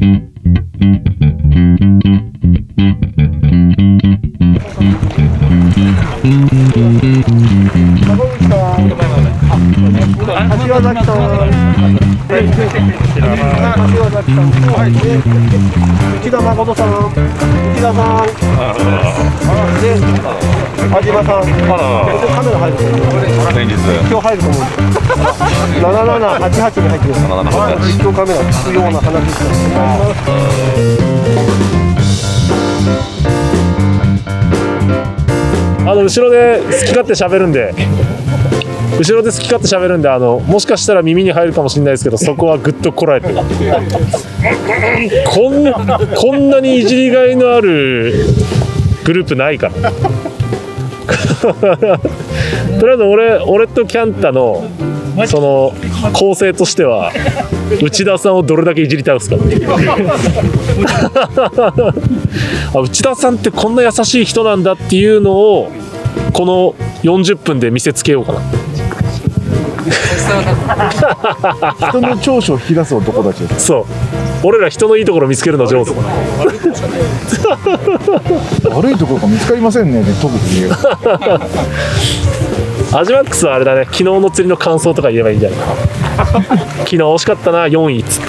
柏崎さん、内田誠さん、内田さん、で、安島さん、カメラ入る先日今日入ると思うんです7788に入ってる実況カメラつくような話です後ろで好き勝手喋るんでもしかしたら耳に入るかもしれないですけど、そこはぐっとこらえてこんなにいじりがいのあるグループないからとりあえず俺とキャンタのその構成としては内田さんをどれだけいじり倒すか内田さんってこんな優しい人なんだっていうのをこの40分で見せつけようかな。人の長所を引き出す男たちです。そう、俺ら人のいいところ見つけるの上手。悪いところが見つかりませんね、特に。アジマックスはあれだね、昨日の釣りの感想とか言えばいいんじゃないかな。昨日惜しかったな、4位っつって。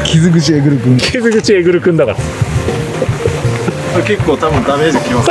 傷口えぐるくん。傷口えぐるくんだから。結構多分ダメージきます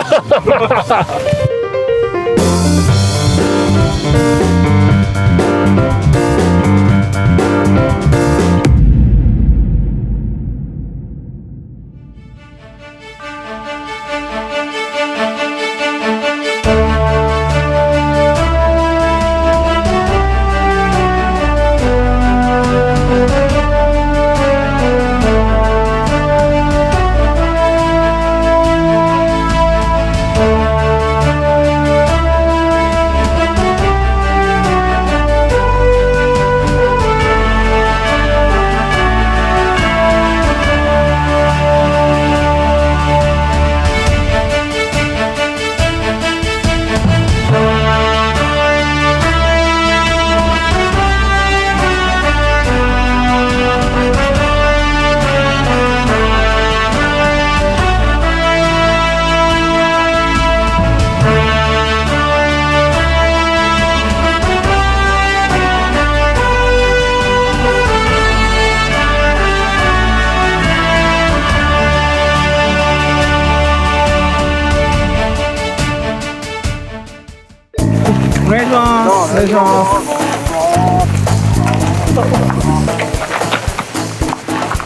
お願いします。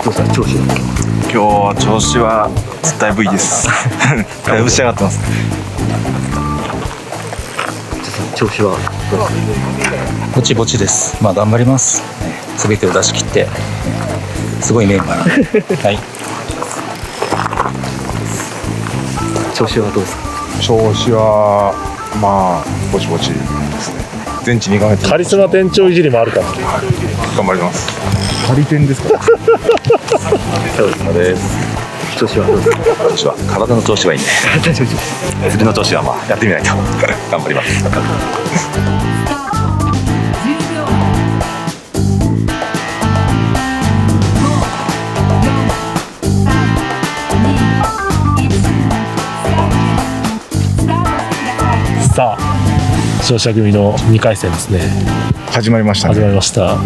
どうした調子？今日は調子はだいぶいいですだいぶ仕上がってます。調子はぼちぼちです。まあ頑張ります。すべてを出し切ってすごいメンバーはい。調子はどうですか？調子はまあぼちぼちですね。全治2ヶ月。カリスマ店長いじりもあるから。頑張ります。カリテンですか？そうです。調子はどうですか？調子は体の調子がいいんで釣りの調子はまあやってみないと頑張ります。さあ、勝者組の2回戦ですね。始まりましたね。始まりました。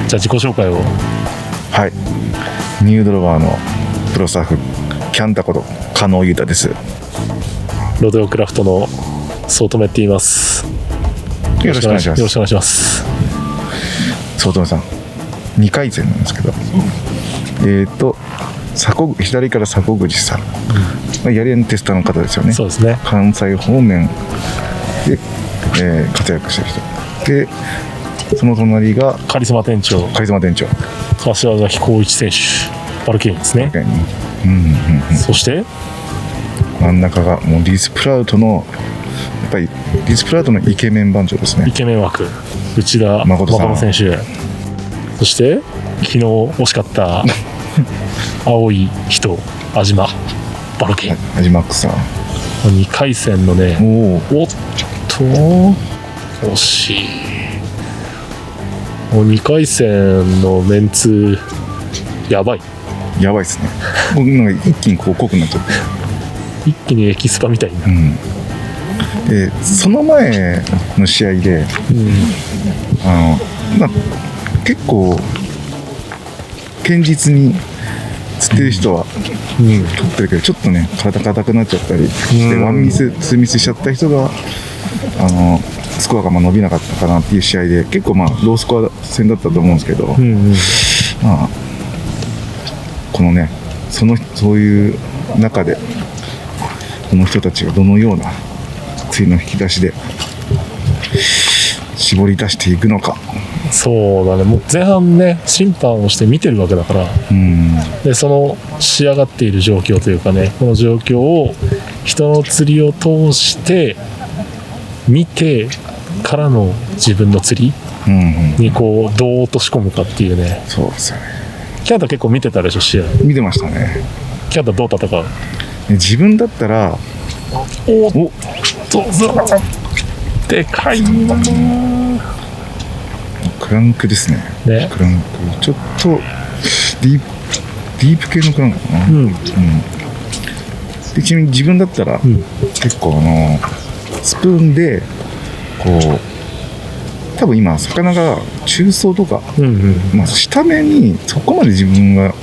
じゃあ自己紹介を。はい。ニュードロバーのプロスタッフキャンタこと加納裕太です。ロデオクラフトの総留って言います。よろしくお願いします。よろしくお願いします。総留さん、2回戦なんですけど、左から迫口さん、やりのテスターの方ですよね。そうですね。関西方面で、活躍してる人で、その隣がカリスマ店長柏崎浩一選手、バルケインですね。そして真ん中がもうディスプラウトのやっぱりディスプラウトのイケメン番長ですね。イケメン枠内田誠選手。そして昨日惜しかった青い人安島バルケイン、アジマックスさん2回戦のね、おっと惜しい。もう2回戦のメンツやばい。やばいですね。もうなんか一気にこう濃くなっちゃって、一気にエキスパみたいにな。でその前の試合で、結構堅実に釣ってる人は取ってるけど、ちょっとね体硬くなっちゃったりして、ワンミスツーミスしちゃった人がスコアが伸びなかったかなっていう試合で、結構ロースコア戦だったと思うんですけど、このねそういう中でこの人たちがどのような次の引き出しで絞り出していくのか。そうだね、もう前半ね審判をして見てるわけだから、でその仕上がっている状況というかね、この状況を人の釣りを通して見てからの自分の釣りにこうどう落とし込むかっていうね。そうですよね。キャンタ結構見てたでしょ、試合。見てましたね。キャンタどう戦う？自分だったらおっとでかいな。クランクですね。クランクちょっとディープ系のクランクかな。でちなみに自分だったら、結構スプーンでこう多分今魚が中層とか、下目にそこまで自分が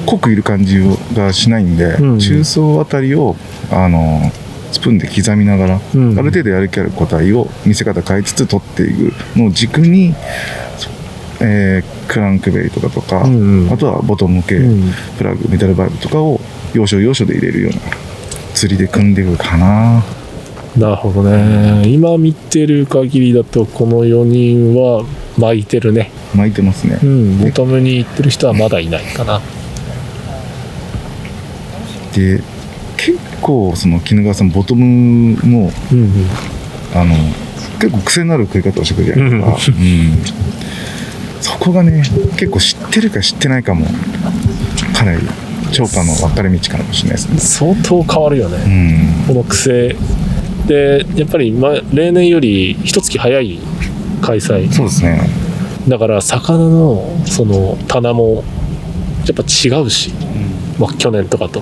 濃くいる感じがしないんで、中層あたりをスプーンで刻みながら、ある程度やる気ある個体を見せ方変えつつ取っていくのを軸に、クランクベイとかとか、あとはボトム系、プラグメタルバルブとかを要所要所で入れるような釣りで組んでいくかな。なるほどね。今見てる限りだとこの4人は巻いてるね。巻いてますね。ボトムに行ってる人はまだいないかな。で結構その絹川さんボトムも、結構癖になる食い方をしてくるじゃないですか。そこがね結構知ってるか知ってないかもかなり超過の分かれ道かもしれないですね。相当変わるよね、この癖で。やっぱり、例年より一月早い開催。そうですね。だから魚のその棚もやっぱ違うし、去年とかと。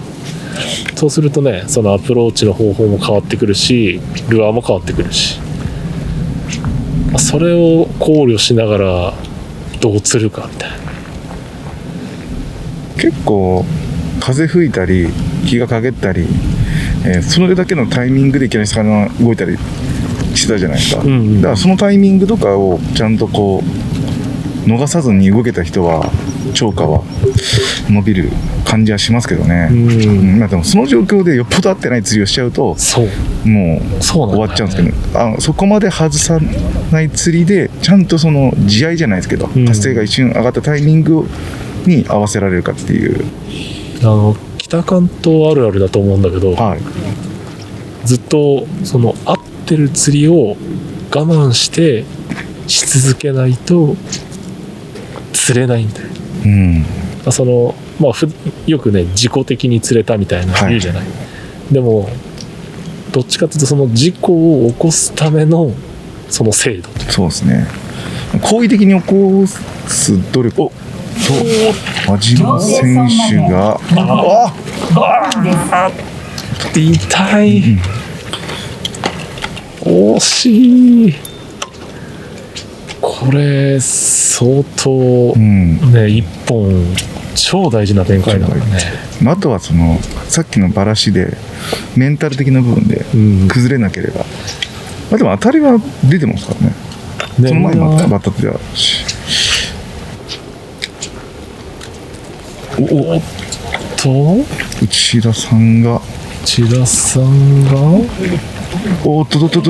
そうするとね、そのアプローチの方法も変わってくるし、ルアーも変わってくるし、それを考慮しながらどう釣るかみたいな。結構風吹いたり気が陰ったり、それだけのタイミングでいきなり魚が動いたりしてたじゃないですか。だからそのタイミングとかをちゃんとこう逃さずに動けた人は超過は伸びる感じはしますけどね。でもその状況でよっぽど合ってない釣りをしちゃうと、もう終わっちゃうんですけど、そこまで外さない釣りでちゃんとその地合いじゃないですけど、発生が一瞬上がったタイミングに合わせられるかっていう。北関東あるあるだと思うんだけど、ずっとその合ってる釣りを我慢してし続けないと釣れないんだよ。そのよくね自己的に釣れたみたいな言うじゃない、でもどっちかというとその事故を起こすためのその制度。そうですね。好意的に起こす努力を安島選手が痛い、惜しい。これ相当ね、一本超大事な展開だからね。あとはそのさっきのバラシでメンタル的な部分で崩れなければ、でも当たりは出てますからね。その前にバッタってたし、おっと内田さんがおっとキャ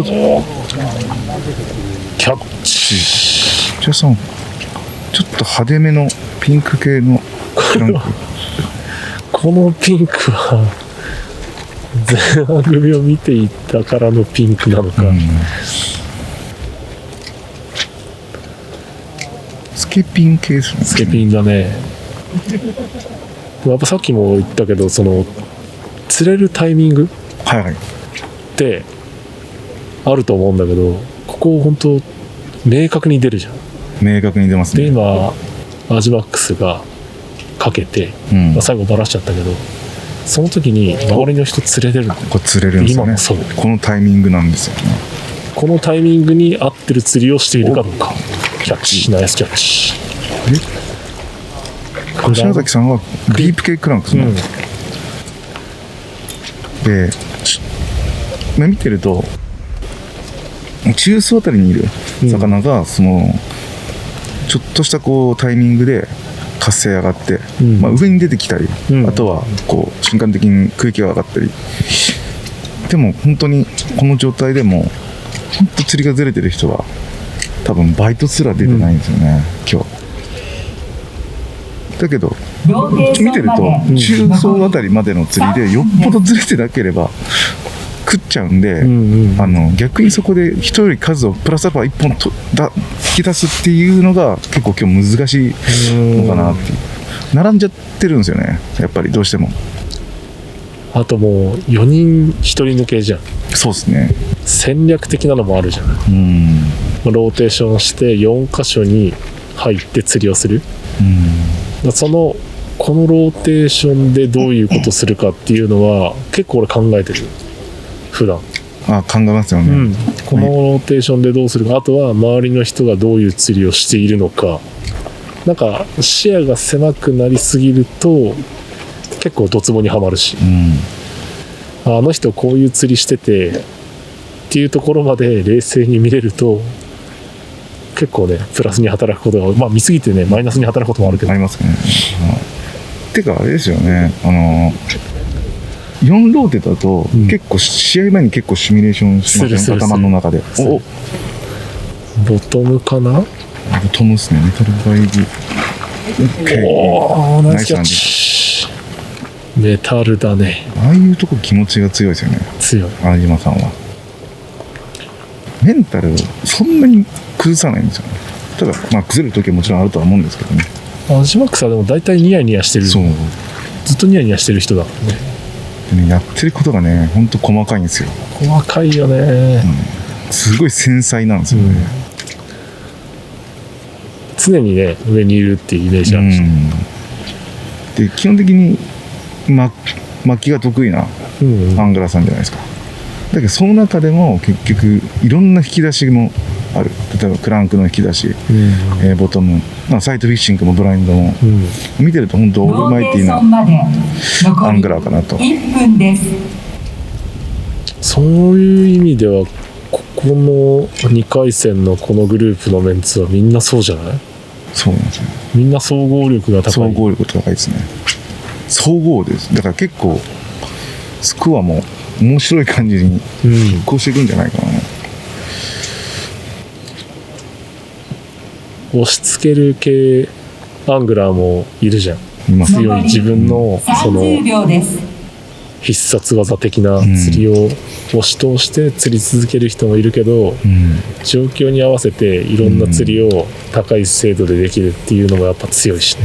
ッチ。内田さんちょっと派手めのピンク系のクランクこのピンクは前半組を見ていったからのピンクなのか、スケピン系ですね。スケピンだね。やっぱさっきも言ったけど、その釣れるタイミングってあると思うんだけど、ここ本当明確に出るじゃん。明確に出ますね。で今アジマックスがかけて、うんまあ、最後バラしちゃったけど、その時に周りの人連れてるんだよ。これ釣れるんですよね。今もそう。このタイミングなんですよね。このタイミングに合ってる釣りをしているかどうか。キャッチ、ナイスキャッチ。篠崎さんはディープ系クランクスの、うんで、まあ見てると中層あたりにいる魚がそのちょっとしたこうタイミングで活性上がって、うんまあ、上に出てきたり、うんあとはこう瞬間的に空気が上がったり、でも本当にこの状態でも本当釣りがずれてる人は多分バイトすら出てないんですよね、今日。だけど見てると中層あたりまでの釣りでよっぽどずれてなければ食っちゃうんで、逆にそこで人より数をプラスアルファ1本引き出すっていうのが結構今日難しいのかなっていう。並んじゃってるんですよね、やっぱりどうしても。あともう4人1人抜けじゃん。そうですね。戦略的なのもあるじゃない。ローテーションして4箇所に入って釣りをする。このローテーションでどういうことするかっていうのは結構俺考えてる普段。考えますよね、このローテーションでどうするか、あとは周りの人がどういう釣りをしているのか。なんか視野が狭くなりすぎると結構ドツボにはまるし、あの人こういう釣りしててっていうところまで冷静に見れると結構ねプラスに働くことが、まあ見すぎてねマイナスに働くこともあるけどありますね。てかあれですよね、4ローテだと結構試合前に結構シミュレーションしません、頭の中で。ボトムかな。ボトムですね、メタルバイブ。おー、ナイスキャッチ。メタルだね。ああいうとこ気持ちが強いですよね、強い穴島さんは。メンタルそんなに崩さないんですよね。ただまあ崩れる時はもちろんあるとは思うんですけどね。アジマックスはでも大体ニヤニヤしてる。そう、ずっとニヤニヤしてる人だからね。でね、やってることがねほんと細かいんですよ。細かいよね、すごい繊細なんですよね、常にね上にいるっていうイメージあるし、で基本的に巻きが得意なアングラーさんじゃないですか。だけどその中でも結局いろんな引き出しもある。例えばクランクの引き出し、ボトム、サイトフィッシングもブラインドも、見てると本当オールマイティーなアングラーかなと。1分です。そういう意味ではここの2回戦のこのグループのメンツはみんなそうじゃない？そうなんですよ。みんな総合力が高い。総合力高いですね。総合です。だから結構スコアも面白い感じにこうしていくんじゃないかな、押し付ける系アングラーもいるじゃん。強い自分のその必殺技的な釣りを押し通して釣り続ける人もいるけど、状況に合わせていろんな釣りを高い精度でできるっていうのもやっぱ強いしね、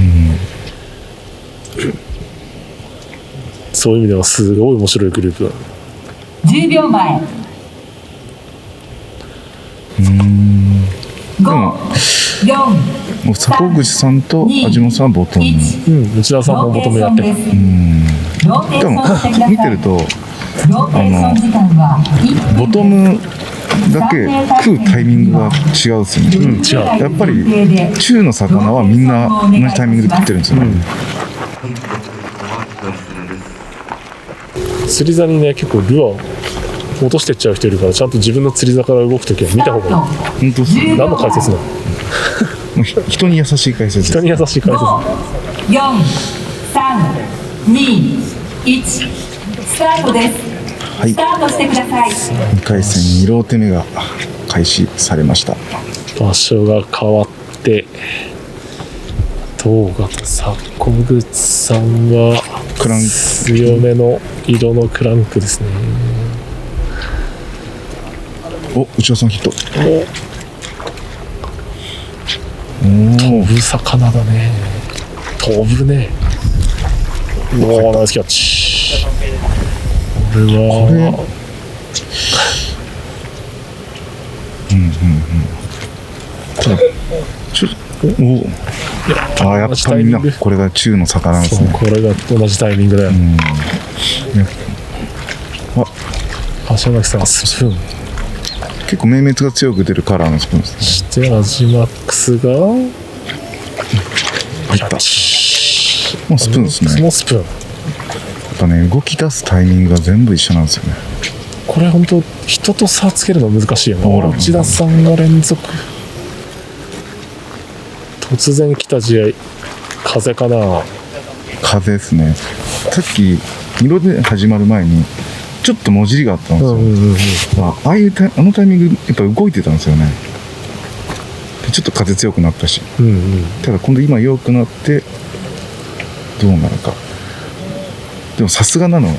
そういう意味ではすごい面白いグループだ。10秒前。でも迫口さんと味野さんはボトム、内田さんもボトムやってる。でも見てるとボトムだけ食うタイミングが違うですよね、違う。やっぱり中の魚はみんな同じタイミングで食ってるんですよね、釣り竿にね結構ルアー落としてっちゃう人いるから、ちゃんと自分の釣り竿から動くときは見た方がいい。本当ですね。何の解説なの？人に優しい解説です。人に優しい解説。4、3、2、1スタートです、はい、スタートしてください。2回戦2ローテ目が開始されました。場所が変わって動画と迫口さんはクランク強めの色のクランクですね。お、内田さんヒット。飛ぶ魚だね。飛ぶね。おお、ナイスキャッチ。これはおああ、やっぱりみんなこれが中の魚なんですね。これが同じタイミングだよ。橋巻さんスプーン。結構明滅が強く出るカラーのスプーンですね。そしてアジマックスが入った。もうスプーンですね。そのスプーン。やっぱね、動き出すタイミングが全部一緒なんですよね。これ本当人と差つけるの難しいよね。内田さんが連続。突然来た試合、風かな。風ですね。さっき色で始まる前にちょっともじりがあったんですよ。あのタイミングやっぱ動いてたんですよね。でちょっと風強くなったし、ただ今度今弱くなってどうなるか。でもさすがなのは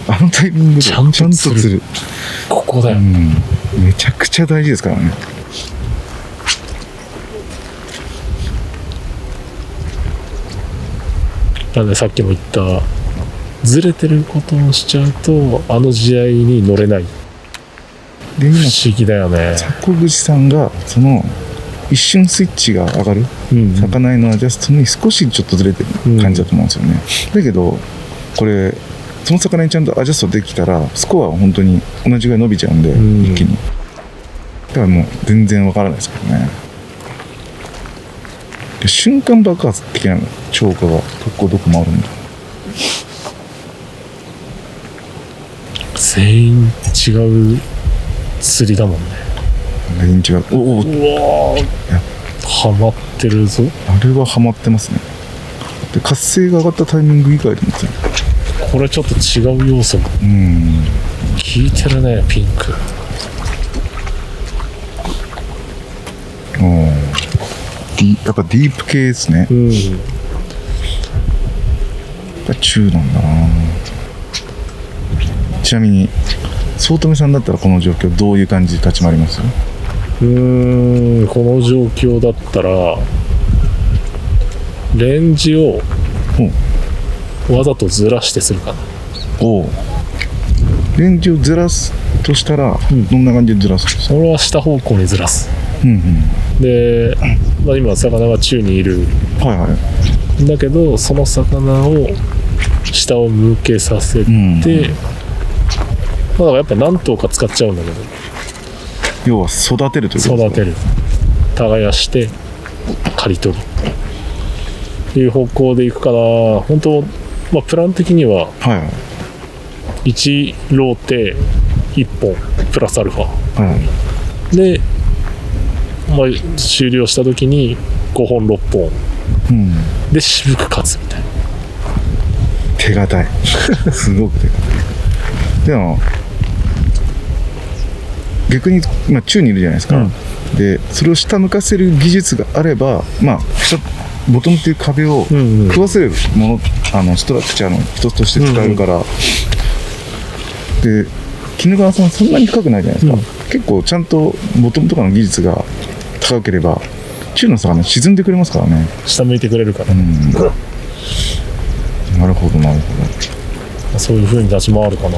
あのタイミングでちゃんと釣る。ここだよ、めちゃくちゃ大事ですからね。なんでさっきも言ったずれてることをしちゃうとあの試合に乗れない。で今不思議だよね。迫口さんがその一瞬スイッチが上がる、魚へのアジャストに少しちょっとずれてる感じだと思うんですよね。だけどこれその魚にちゃんとアジャストできたらスコアは本当に同じぐらい伸びちゃうんで、一気に。だからもう全然わからないですからね。で瞬間爆発的な超過がどこもあるんだ。全員違う釣りだもんね。全員違う。おお、うわハマってるぞ。あれはハマってますね。で活性が上がったタイミング以外でもですね、これちょっと違う要素も効いてるね。ピンク。やっぱディープ系ですね。やっぱ中なんだな。ちなみに早乙女さんだったらこの状況どういう感じで立ち回ります？この状況だったらレンジをわざとずらしてするかな。レンジをずらすとしたら、どんな感じでずらすんですか？それは下方向にずらす。で、今魚が宙にいる、だけどその魚を下を向けさせて、だからやっぱ何頭か使っちゃうんだけど、要は育てるということですか？育てる、耕して刈り取るという方向でいくかな。本当、プラン的には1ローテ1本プラスアルファ、で、終了した時に5本6本、で渋く勝つみたいな。手堅いすごく手堅い。でも逆に今宙にいるじゃないですか、でそれを下向かせる技術があれば、ボトムっていう壁を食わせるもの、ストラクチャーの一つとして使えるから、で鬼怒川さんそんなに深くないじゃないですか、結構ちゃんとボトムとかの技術が高ければ宙の魚沈んでくれますからね。下向いてくれるからね、なるほどなるほど。そういう風に立ち回るかな。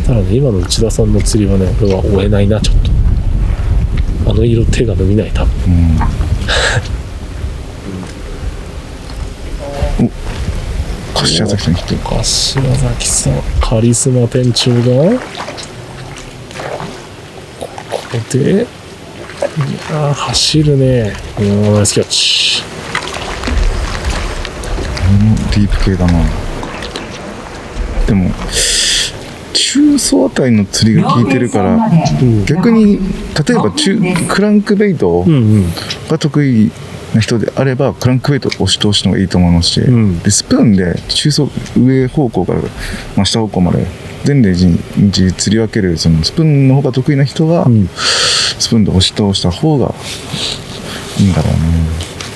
ただね、今の内田さんの釣りはね、俺は追えないな。ちょっとあの色手が伸びない多分。柏崎さん来てる。柏崎さん、カリスマ店長がここで走るね。ナイスキャッチ。ディープ系だな。でも中層あたりの釣りが効いてるから、逆に例えばクランクベイトが得意な人であればクランクベイト押し通しの方がいいと思いますし、でスプーンで中層上方向から、下方向まで全レンジ釣り分けるそのスプーンの方が得意な人は、スプーンで押し通した方がいいんだろうね。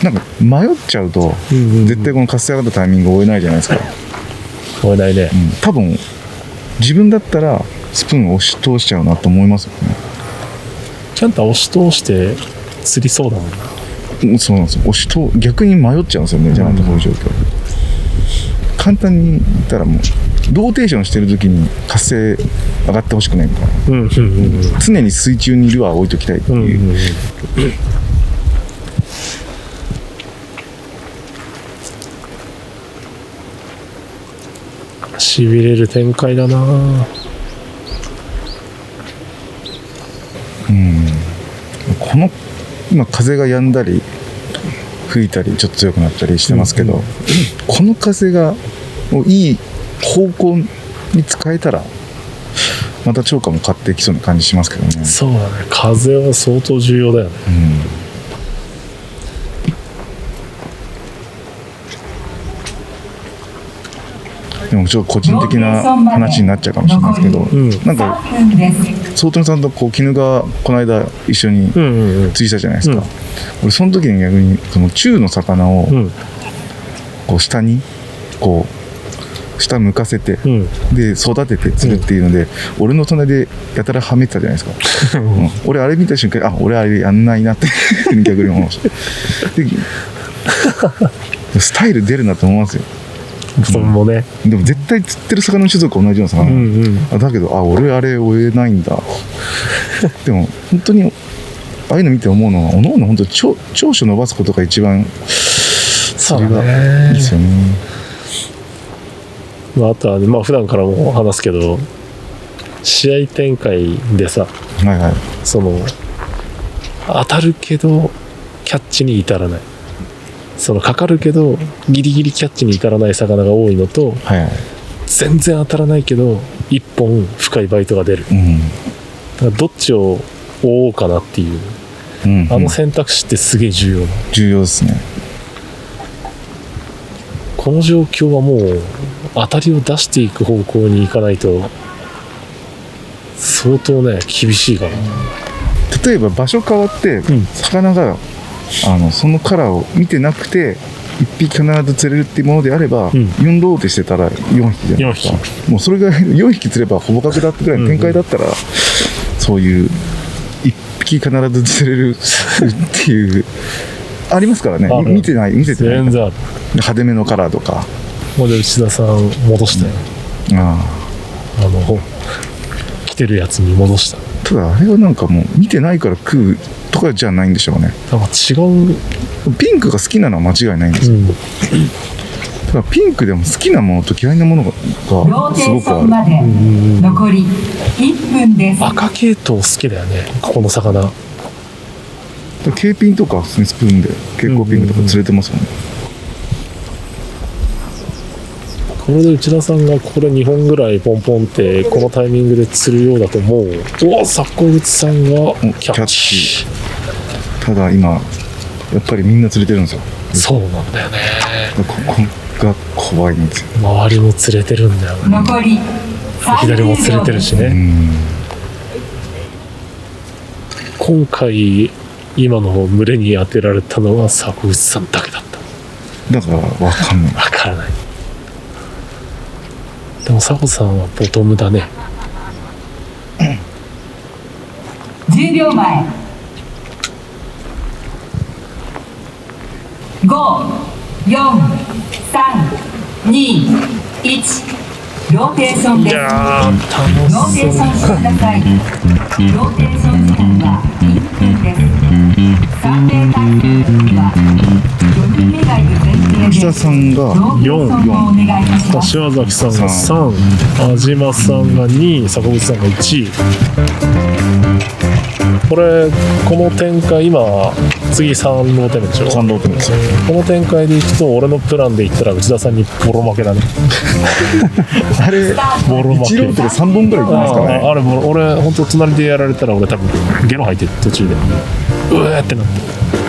なんか迷っちゃうと、絶対この活性上がったタイミングを追えないじゃないですか。追えないね。多分自分だったらスプーンを押し通しちゃうなと思いますよね。ちゃんと押し通して釣りそうだもんな。そうなんですよ。逆に迷っちゃうんですよね。じゃないとこういう状況。簡単に言ったらもうローテーションしてる時に活性上がってほしくないみたいな、常に水中にいるは置いときたいっていう、しびれる展開だな。この今風が止んだり吹いたりちょっと強くなったりしてますけど、この風がもういい方向に使えたらまた超過も買ってきそうな感じしますけどね。そうだね、風は相当重要だよね。でもちょっと個人的な話になっちゃうかもしれないですけど、なんか宗富さんとこう絹がこの間一緒に釣りしたじゃないですか。俺その時に逆にその中の魚をこう下にこう下向かせて、で育てて釣るっていうので、俺の隣でやたらはめてたじゃないですか。俺あれ見た瞬間、あ、俺あれやんないなって逆に思いましたでスタイル出るなと思いますよ。それもね、でも絶対釣ってる魚の種族同じような魚、だけど俺あれ追えないんだでも本当にああいうの見て思うのは、おのおの本当に長所伸ばすことが一番釣りがいいですよね。まあ、あとは、ね、まあ普段からも話すけど、試合展開でさ、その当たるけどキャッチに至らない、そのかかるけどギリギリキャッチに至らない魚が多いのと、全然当たらないけど一本深いバイトが出る、だからどっちを追おうかなっていう、あの選択肢ってすげえ重要ですね。この状況はもう当たりを出していく方向に行かないと相当ね厳しいから。例えば場所変わって、魚がそのカラーを見てなくて1匹必ず釣れるっていうものであれば、4ローテしてたら4匹じゃないですか。もうそれが4匹釣ればほぼ確だってぐらいの展開だったら、そういう1匹必ず釣れるっていうありますからね。見ててない全然ある。派手めのカラーとか。もうで内田さん戻したよ、着てるやつに戻した。ただあれはなんかもう見てないから食うとかじゃないんでしょうね。なんか違う。ピンクが好きなのは間違いないんですよ、ただピンクでも好きなものと嫌いなものがすごくある。残り1分です。赤系統好きだよね、ここの魚。Kピンとかスプーンで蛍光ピンクとか釣れてますもんね。これで内田さんがこれ2本ぐらいポンポンってこのタイミングで釣るようだと、もう坂口さんがキャッチ。ただ今やっぱりみんな釣れてるんですよ。そうなんだよね。ここが怖いんですよ。周りも釣れてるんだよね。残り左も釣れてるしね。今回今の群れに当てられたのは坂口さんだけだった。だから分かんない。分からない。でも佐古さんはボトムだね。10秒前。5、4、3、2、1。ローテーションです。ローテーションしてください。ローテーション時間は1分です。3名対戦は4人目がいる前提で、内田さんが4、柏崎さんが3、安島さんが2、坂口さんが1。これこの展開、今次3ローテ目でしょ。3ローテ目ですよ。この展開でいくと俺のプランでいったら内田さんにボロ負けだねあれボロ負け1ローテで3本ぐらいいきますかね。あれ俺本当隣でやられたら俺多分ゲロ吐いてる途中でうえーってなって。